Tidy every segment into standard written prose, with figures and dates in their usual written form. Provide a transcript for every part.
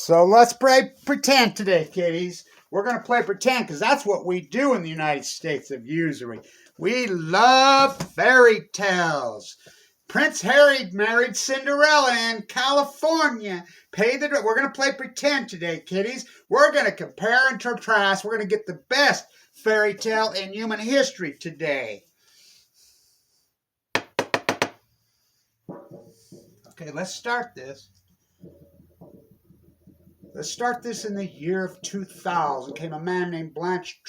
So let's play pretend today, kiddies. We're going to play pretend because that's what we do in the United States of usury. We love fairy tales. Prince Harry married Cinderella in California. We're going to play pretend today, kiddies. We're going to compare and contrast. We're going to get the best fairy tale in human history today. Okay, let's start this. Let's start this in the year of 2000. Came a man named Blanche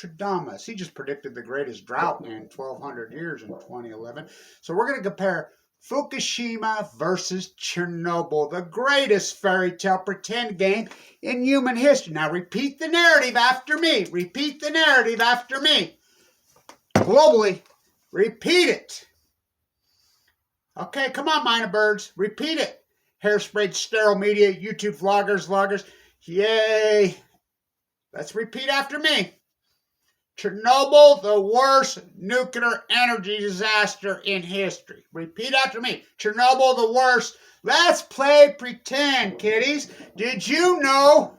He just predicted the greatest drought in 1,200 years in 2011. So we're going to compare Fukushima versus Chernobyl, the greatest fairy tale pretend game in human history. Now repeat the narrative after me. Repeat the narrative after me. Globally, repeat it. Okay, come on, minor birds. Repeat it. Hairsprayed sterile media, YouTube vloggers. Yay. Let's repeat after me. Chernobyl, the worst nuclear energy disaster in history. Repeat after me. Chernobyl, the worst. Let's play pretend, kiddies. Did you know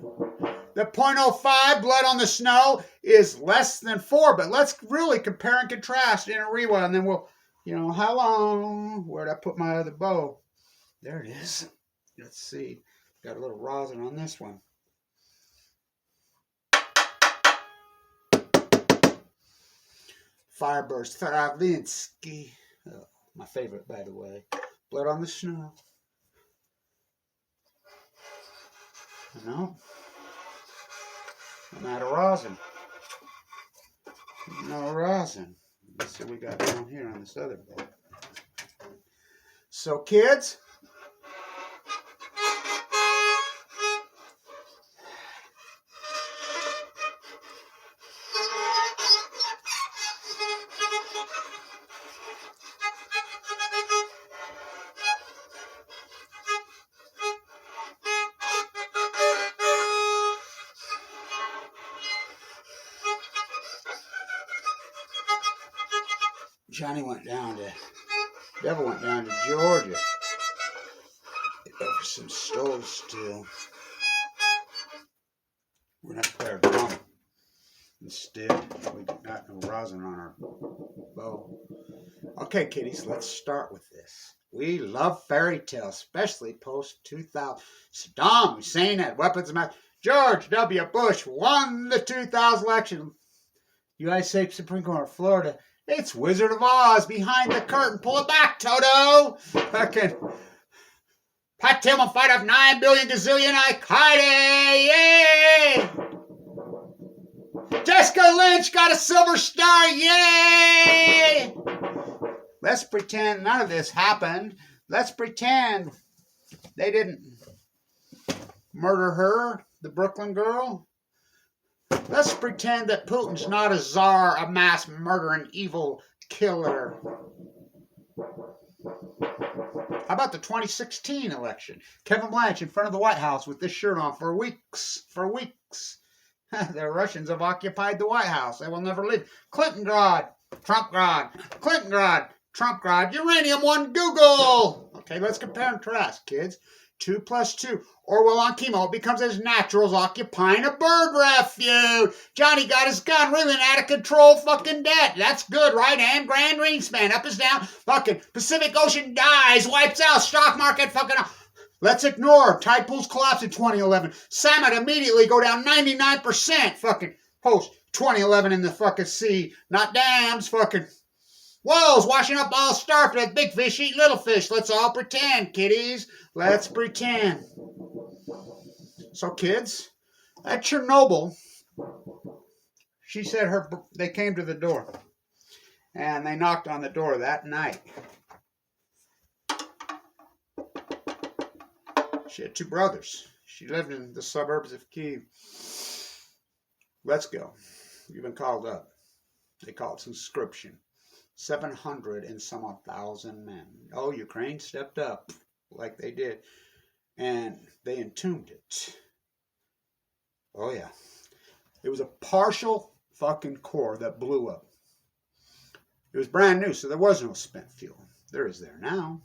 the 0.05 blood on the snow is less than 4? But let's really compare and contrast in a rewind. And then we'll, how long? Where'd I put my other bow? There it is. Let's see. Got a little rosin on this one. Fireburst Stravinsky. Oh, my favorite, by the way. Blood on the snow. No. I'm out of rosin. No rosin. Let's see what we got down here on this other boat. So, kids, Devil went down to Georgia. For some stove still. We're going to play our drum instead. We got no rosin on our bow. Okay, kiddies, let's start with this. We love fairy tales, especially post-2000. Saddam Hussein had weapons of mass. George W. Bush won the 2000 election. United States Supreme Court of Florida. It's Wizard of Oz behind the curtain. Pull it back, Toto. Fucking Pat Tillman fight off 9 billion gazillion Al-Qaeda. Yay! Jessica Lynch got a silver star. Yay! Let's pretend none of this happened. Let's pretend they didn't murder her, the Brooklyn girl. Let's pretend that Putin's not a czar, a mass murdering evil killer. How about the 2016 election? Kevin Blanche in front of the White House with this shirt on for weeks. The Russians have occupied the White House. They will never leave. Clinton-grad, Trump-grad, Clinton-grad, Trump-grad, uranium won Google. Okay, let's compare and contrast, kids. 2 plus 2. Orwell on chemo. It becomes as natural as occupying a bird refuge. Johnny got his gun really out of control fucking debt. That's good, right? And Grand Greenspan. Up is down. Fucking Pacific Ocean dies. Wipes out. Stock market fucking... Let's ignore. Tide pools collapse in 2011. Salmon immediately go down 99%. Fucking post 2011 in the fucking sea. Not dams. Fucking... Whales washing up all starfish. Big fish eat little fish. Let's all pretend, kiddies. Let's pretend. So, kids, at Chernobyl, she said they came to the door. And they knocked on the door that night. She had 2 brothers. She lived in the suburbs of Kyiv. Let's go. You've been called up. They call it conscription. 700 and some 1,000 men. Oh, Ukraine stepped up like they did. And they entombed it. Oh, yeah. It was a partial fucking core that blew up. It was brand new, so there was no spent fuel. There is there now.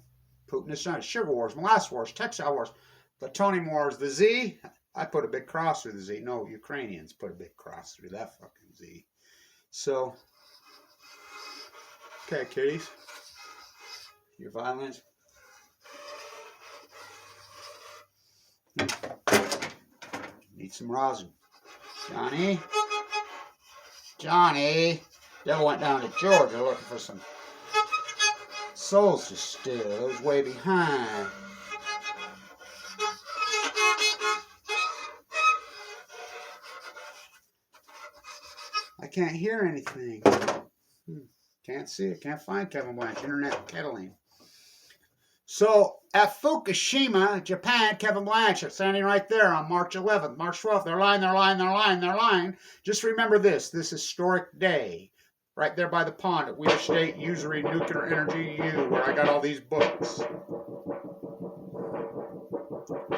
Putin is trying. Sugar wars, molasses wars, textile wars, plutonium wars, the Z, I put a big cross through the Z. No, Ukrainians put a big cross through that fucking Z. So, okay, kiddies. Your violins. Need some rosin. Johnny. Johnny. Devil went down to Georgia looking for some souls to steal. He was way behind. I can't hear anything. Can't see it. Can't find Kevin Blanche. Internet kettling. So at Fukushima, Japan, Kevin Blanchett standing right there on March 11th, March 12th. They're lying. Just remember this historic day. Right there by the pond at Weeder State Usury Nuclear Energy U, where I got all these books.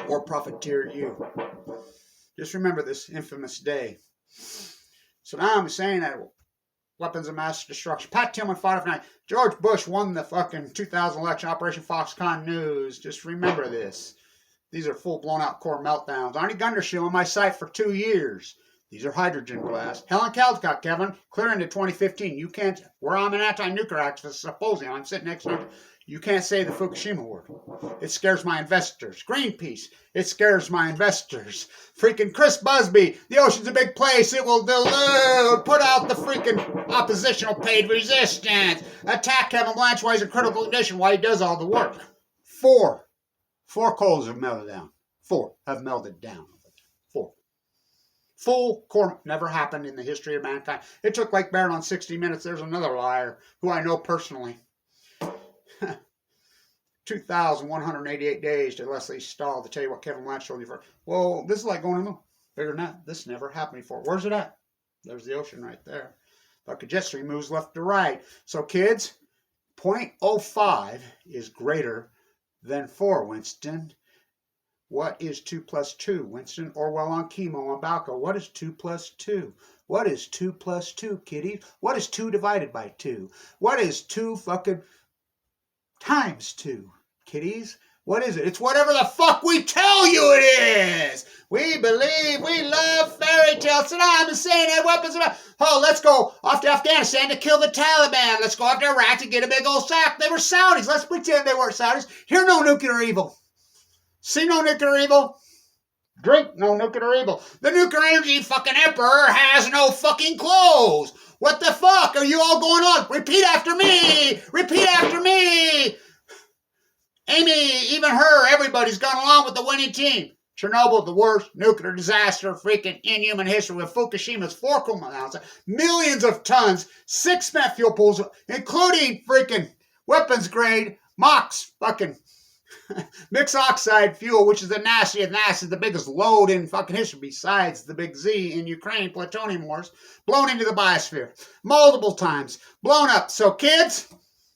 Or Profiteer U. Just remember this infamous day. So now I'm saying that weapons of mass destruction. Pat Tillman fought for night. George Bush won the fucking 2000 election. Operation Foxconn News. Just remember this. These are full blown out core meltdowns. Arnie Gundershall on my site for 2 years. These are hydrogen blasts. Helen Caldecott, Kevin, clear into 2015. You can't, where I'm an anti-nuclear activist, supposing I'm sitting next to you, you can't say the Fukushima word. It scares my investors. Greenpeace, it scares my investors. Freaking Chris Busby, the ocean's a big place. It will dilute. Put out the freaking oppositional paid resistance. Attack Kevin Blanche while he's in critical condition while he does all the work. Four coals have melted down. 4 have melted down. 4. Full core never happened in the history of mankind. It took like Barrett on 60 Minutes. There's another liar who I know personally. 2,188 days to Leslie Stahl to tell you what Kevin Blanche told you for. Well, this is like going to the moon. Bigger than that. This never happened before. Where's it at? There's the ocean right there. But the jet stream moves left to right. So kids, 0.05 is greater than 4, Winston. What is 2 plus 2? Winston, Orwell on chemo on Balco. What is 2 plus 2? What is 2 plus 2, kiddies? What is 2 divided by 2? What is 2 fucking times 2, kiddies? What is it? It's whatever the fuck we tell you it is. We believe, we love fairy tales. Saddam Hussein had weapons. Oh, let's go off to Afghanistan to kill the Taliban. Let's go off to Iraq to get a big old sack. They were Saudis. Let's pretend they weren't Saudis. Hear no nuclear evil. See no nuclear evil. Drink no nuclear evil. The nuclear energy fucking emperor has no fucking clothes. What the fuck are you all going on? Repeat after me. Repeat after me. Amy, even her, everybody's gone along with the winning team. Chernobyl, the worst nuclear disaster freaking in human history, with Fukushima's 4 meltdowns, millions of tons, 6 spent fuel pools, including freaking weapons grade MOX fucking mixed oxide fuel, which is the nastiest, the biggest load in fucking history besides the big Z in Ukraine, plutonium wars, blown into the biosphere multiple times, blown up. So kids,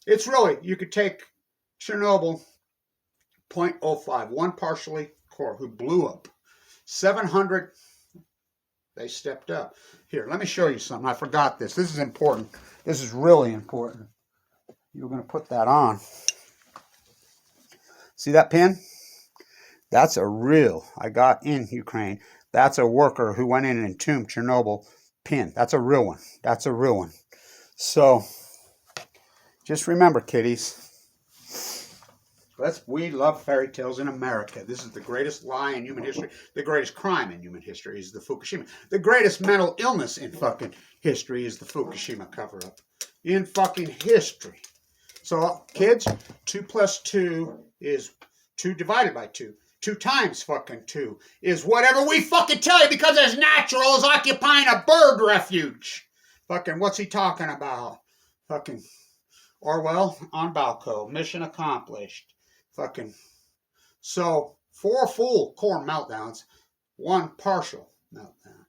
it's really, you could take Chernobyl, 0.05, 1 partially core who blew up. 700, they stepped up. Here, let me show you something. I forgot this. This is important. This is really important. You're going to put that on. See that pin? That's a real, I got in Ukraine. That's a worker who went in and entombed Chernobyl pin. That's a real one. That's a real one. So, just remember, kiddies. We love fairy tales in America. This is the greatest lie in human history. The greatest crime in human history is the Fukushima. The greatest mental illness in fucking history is the Fukushima cover-up. In fucking history. So, kids, 2 plus 2 is 2 divided by 2. 2 times fucking 2 is whatever we fucking tell you, because as natural as occupying a bird refuge. Fucking, what's he talking about? Fucking Orwell on Balco. Mission accomplished. Fucking. So, 4 full core meltdowns, 1 partial meltdown.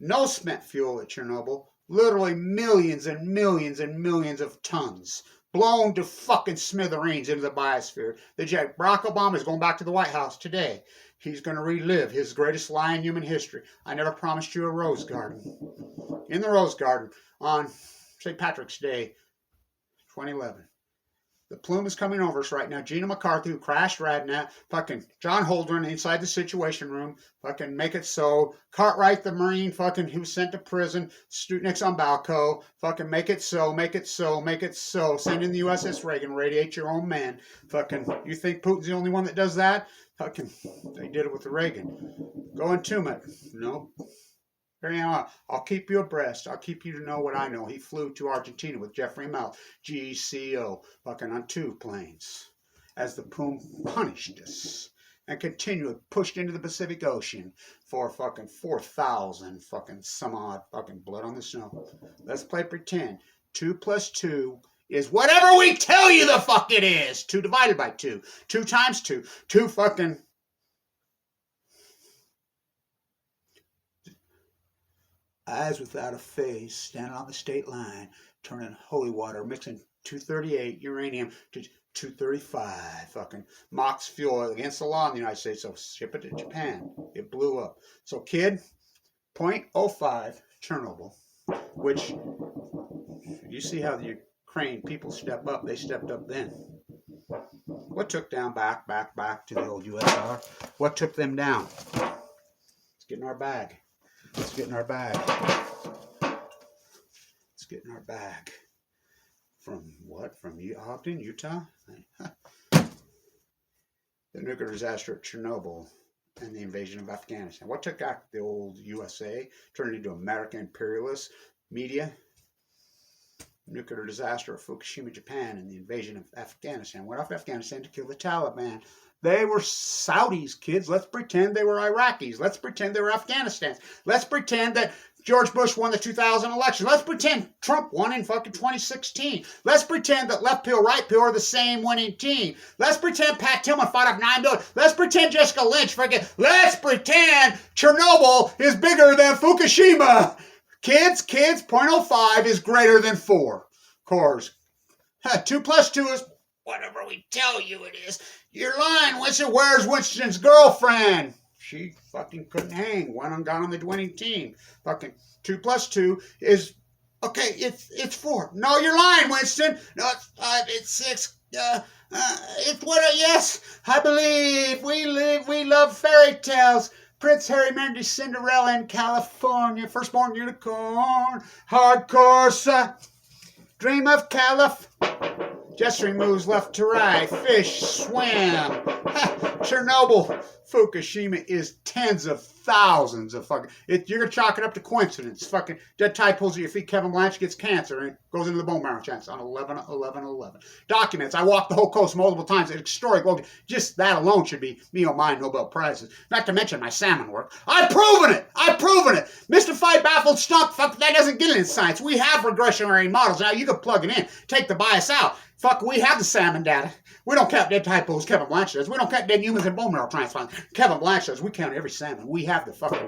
No spent fuel at Chernobyl. Literally millions and millions and millions of tons. Blown to fucking smithereens into the biosphere. Barack Obama is going back to the White House today. He's going to relive his greatest lie in human history. I never promised you a rose garden. In the rose garden on St. Patrick's Day, 2011. The plume is coming over us right now. Gina McCarthy, who crashed Radnat, fucking John Holdren inside the Situation Room, fucking make it so. Cartwright, the Marine, fucking who was sent to prison. Studniks on Balco, fucking make it so, make it so, make it so. Send in the USS Reagan, radiate your own men. Fucking, you think Putin's the only one that does that? Fucking, they did it with the Reagan. Go entomb it. Nope. I'll keep you abreast. I'll keep you to know what I know. He flew to Argentina with Jeffrey Mouth, GCO, fucking on 2 planes, as the plume punished us and continued pushed into the Pacific Ocean for fucking 4,000 fucking some odd fucking blood on the snow. Let's play pretend. 2 plus 2 is whatever we tell you the fuck it is. 2 divided by 2. 2 times 2. 2 fucking... Eyes without a face, standing on the state line, turning holy water, mixing 238 uranium to 235 fucking MOX fuel against the law in the United States, so ship it to Japan. It blew up. So, kid, 0.05 Chernobyl, which you see how the Ukraine people step up. They stepped up then. What took down back to the old USSR? What took them down? Let's get in our bag. Let's get in our bag. Let's get in our bag. From what? From Ogden, Utah? The nuclear disaster at Chernobyl and the invasion of Afghanistan. What took out the old USA, turned it into American imperialist media? Nuclear disaster of Fukushima, Japan, and the invasion of Afghanistan. Went off Afghanistan to kill the Taliban. They were Saudis, kids. Let's pretend they were Iraqis. Let's pretend they were Afghanistans. Let's pretend that George Bush won the 2000 election. Let's pretend Trump won in fucking 2016. Let's pretend that left pill, right pill are the same winning team. Let's pretend Pat Tillman fought off 9 billion. Let's pretend Jessica Lynch let's pretend Chernobyl is bigger than Fukushima. Kids, 0.05 is greater than 4 cores. 2 plus 2 is whatever we tell you it is. You're lying, Winston. Where's Winston's girlfriend? She fucking couldn't hang. Went on, got on the winning team. Fucking 2 plus 2 is, okay, it's 4. No, you're lying, Winston. No, it's 5, it's 6. It's what, yes, I believe. We love fairy tales. Prince Harry married Cinderella in California. Firstborn unicorn. Hardcore, dream of California. Gesturing moves left to right. Fish, swim. Chernobyl. Fukushima is tens of thousands of fucking... you're going to chalk it up to coincidence. Fucking dead tide pulls at your feet. Kevin Blanche gets cancer and goes into the bone marrow chance on 11/11/11. Documents. I walked the whole coast multiple times. It's historic. Just that alone should be me or mine Nobel Prizes. Not to mention my salmon work. I've proven it. I've proven it. Mystified, baffled, stumped. Fuck, that doesn't get it in science. We have regressionary models. Now you can plug it in. Take the bias out. Fuck, we have the salmon data. We don't count dead tide pools, Kevin Blanche does. We don't count dead humans and bone marrow transplants, Kevin Blanche does. We count every salmon. We have the fucking